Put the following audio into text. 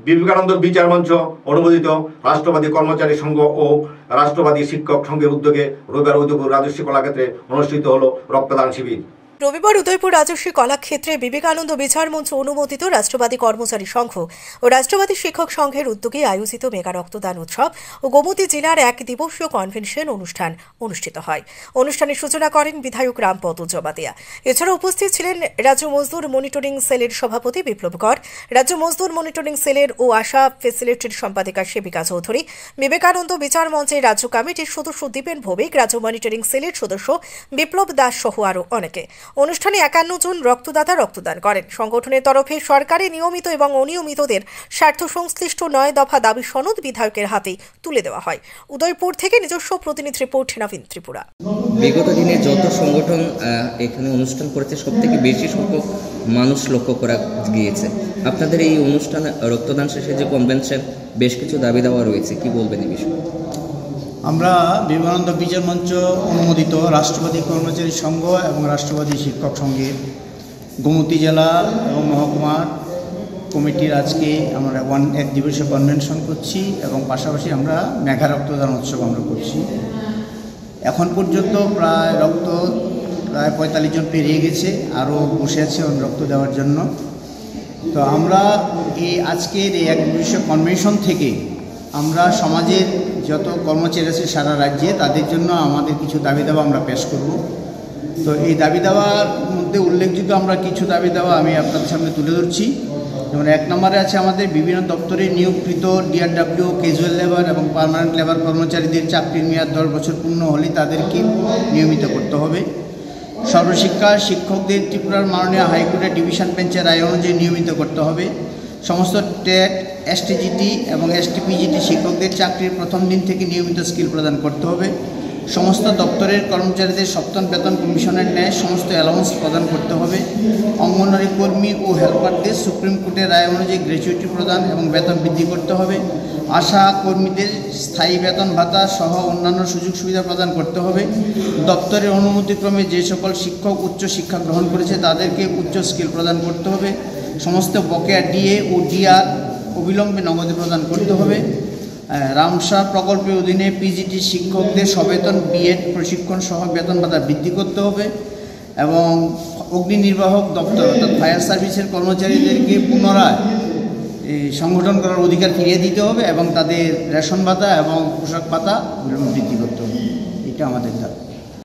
বিবেকানন্দ বিচার মঞ্চ অনুমোদিত রাষ্ট্রবাদী কর্মচারী সংঘ ও রাষ্ট্রবাদী শিক্ষক সংঘের উদ্যোগে রবিবার উদয়পুর রাজস্বী কলাক্ষেত্রে অনুষ্ঠিত হল রক্তদান শিবির। রবিবার উদয়পুর রাজস্বী কলাক্ষেত্রে বিবেকানন্দ বিচার মঞ্চ অনুমোদিত রাষ্ট্রবাদী কর্মচারী সংঘ ও রাষ্ট্রবাদী শিক্ষক সংঘের উদ্যোগে আয়োজিত মেগা রক্তদান উৎসব ও গোমতী জেলার এক দিবসীয় কনভেনশন অনুষ্ঠান অনুষ্ঠিত হয়। অনুষ্ঠানের সূচনা করেন বিধায়ক রামপদ জমাতিয়া। এছাড়া উপস্থিত ছিলেন রাজ্য মজদুর মনিটরিং সেলের সভাপতি বিপ্লব কর, রাজ্য মজদুর মনিটরিং সেলের ও আশা ফেসিলিটির সম্পাদিকা সেবিকা চৌধুরী, বিবেকানন্দ বিচার মঞ্চের রাজ্য কমিটির সদস্য দীপেন ভৌমিক, রাজ্য মনিটরিং সেলের সদস্য বিপ্লব দাস সহ আরও অনেকে। অনুষ্ঠানে 51 জন রক্তদাতা রক্তদান করেন। সংগঠনের তরফে সরকারি নিয়মিত এবং অনিয়মিতদের স্বার্থ সংশ্লিষ্ট 9 দফা দাবি সনদ বিধায়কের হাতে তুলে দেওয়া হয়। উদয়পুর থেকে নিজস্ব প্রতিনিধি রিপোর্ট নবীন ত্রিপুরা। বিগত দিনে যত সংগঠন এখানে অনুষ্ঠান করেছে সবথেকে বেশি সংখ্যক মানুষ লক্ষ্য করা গিয়েছে। আপনাদের এই অনুষ্ঠান রক্তদান শেষে যে কনভেনশন বেশ কিছু দাবি দেওয়া রয়েছে, কি বলবেন এই বিষয়ে? আমরা বিবেকানন্দ বিচার মঞ্চ অনুমোদিত রাষ্ট্রবাদী কর্মচারী সংঘ এবং রাষ্ট্রবাদী শিক্ষক সংঘের গোমতী জেলা এবং মহকুমার কমিটির আজকে আমরা এক দিবসীয় কনভেনশন করছি এবং পাশাপাশি আমরা মেগা রক্তদান উৎসব আমরা করছি। এখন পর্যন্ত প্রায় 45 জন পেরিয়ে গেছে, আরও বসে আছে রক্ত দেওয়ার জন্য। তো আমরা এই আজকের এই এক দিবসীয় কনভেনশন থেকে আমরা সমাজের যত কর্মচারী আছে সারা রাজ্যে তাদের জন্য আমাদের কিছু দাবি দাওয়া আমরা পেশ করব। তো এই দাবি দাওয়ার মধ্যে উল্লেখযোগ্য আমরা কিছু দাবি দাওয়া আমি আপনাদের সামনে তুলে ধরছি। যেমন 1 নম্বরে আছে আমাদের বিভিন্ন দপ্তরে নিয়োগকৃত ডিআরডব্লিউ, ক্যাজুয়াল লেবার এবং পার্মানেন্ট লেবার কর্মচারীদের চাকরির মেয়াদ 10 বছর পূর্ণ হলে তাদেরকে নিয়মিত করতে হবে। সর্বশিক্ষা শিক্ষকদের ত্রিপুরার মাননীয় হাইকোর্টের ডিভিশন বেঞ্চের রায় অনুযায়ী নিয়মিত করতে হবে। সমস্ত টেট, এসটিজিটি এবং এসটিপিজিটি শিক্ষকদের চাকরির প্রথম দিন থেকে নিয়মিত স্কিল প্রদান করতে হবে। সমস্ত দপ্তরের কর্মচারীদের সপ্তম বেতন কমিশনের ন্যায় সমস্ত অ্যালাউন্স প্রদান করতে হবে। অঙ্গনওয়াড়ি কর্মী ও হেল্পারদের সুপ্রিম কোর্টের রায় অনুযায়ী গ্র্যাচুইটি প্রদান এবং বেতন বৃদ্ধি করতে হবে। আশা কর্মীদের স্থায়ী বেতন ভাতা সহ অন্যান্য সুযোগ সুবিধা প্রদান করতে হবে। দপ্তরের অনুমতিক্রমে যে সকল শিক্ষক উচ্চ শিক্ষা গ্রহণ করেছে তাদেরকে উচ্চ স্কিল প্রদান করতে হবে। সমস্ত বকেয়া ডিএ ও ডিআর অবিলম্বে নগদে প্রদান করতে হবে। রামসা প্রকল্পের অধীনে পিজিটি শিক্ষকদের সবেতন বিএড প্রশিক্ষণ সহ বেতন ভাতা বৃদ্ধি করতে হবে এবং অগ্নি নির্বাহক দপ্তর অর্থাৎ ফায়ার সার্ভিসের কর্মচারীদেরকে পুনরায় সংগঠন করার অধিকার ফিরিয়ে দিতে হবে এবং তাদের রেশন ভাতা এবং পোশাক ভাতা বৃদ্ধি করতে হবে। এটা আমাদের দাবি।